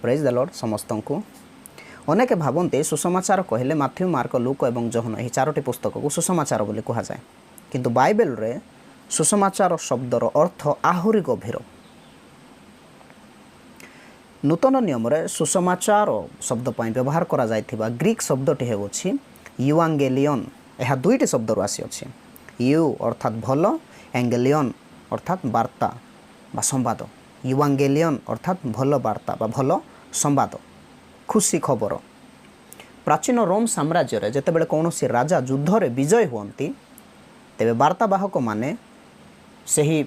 Praise the Lord समस्त को अनेक भावते सुसमाचार कहले माथ्यू मार्क लूक और जोहन यह चारोटी पुस्तक को सुसमाचार बोली कहुए किंतु बाइबल रे सुसमाचार शब्दर अर्थ आहुरी गभीर। नूतन नियम रे सुसमाचार शब्द पर व्यवहार करा जायथिबा ग्रीक शब्दटी होछि यूआंगेलियन। यह दुईटी शब्द आसी अछि यू अर्थात भल, एंगेलियन अर्थात वार्ता बा संवाद। यूआंगेलियन अर्थात भल वार्ता बा भल संवाद, खुशी खबर। प्राचीन रोम साम्राज्य रे जेतेबेले कौनसी राजा युद्ध रे विजय हुअंती तेबे वार्तावाहक माने सही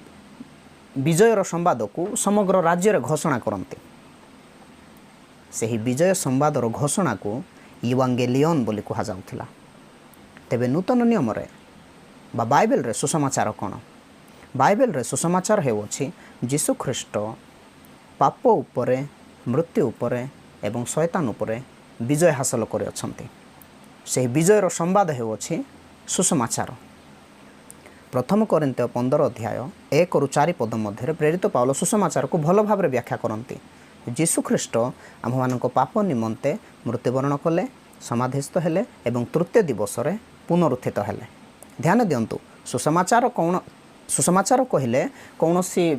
विजयर संवाद को समग्र राज्य रे घोषणा करती। सही विजय संवादर घोषणा को यूआंगेलियन बोली कहा जाउथिला। तेबे नूतन नियम रे बा बाइबल रे सुसमाचार कौन? बाइबल रे सुसमाचार हेउछि यीशु ख्रीष्ट पाप उपरे, मृत्यु उपरे एवं शैतान उपरे विजय हासिल करे अछंती। से विजयर संवाद हेउछि सुसमाचार। प्रथम कोरिन्थीय 15 अध्याय 1 ରୁ 4 पद मध्य प्रेरित पाउल सुसमाचार को भल भाव व्याख्या करती। यीशु ख्रीष्ट आम मानक पाप निमंते मृत्युवरण कले, समाधिस्थ हेले एवं तृतीय दिवस रे पुनरुत्थित हेले। ध्यान दियंतु सुसमाचार कौन? सुसमाचार कहले कौनसी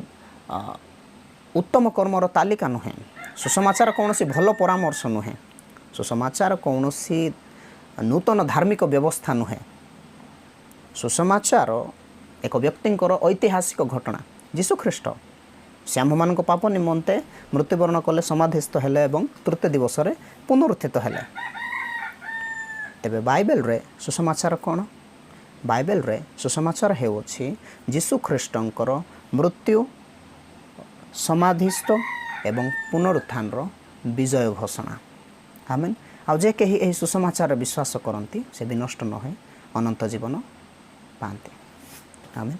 उत्तम कर्मर तालिका नुहे। सुसमाचार कौनसी भल परामर्श नुहे। सुसमाचार कौनसी नूतन धार्मिक व्यवस्था नुहे। सुसमाचार एक व्यक्तिंकर ऐतिहासिक घटना। यीशु ख्रीष्ट से आम मान पाप निमंते मृत्युवरण कले, समाधिस्थ हेले एवं तृतीय दिवस रे पुनरुत्थित हेले। तेबे बाइबल रे सुसमाचार कौन? बाइबल रे सुसमाचार हेउछि यीशु ख्रीष्टंकर मृत्यु, समाधिस्थ एवं पुनरुत्थान विजय घोषणा। आमेन। आ जे कहीं यही सुसमाचार विश्वास करती से भी नष्ट न हो अनंत जीवन पाते। आमेन।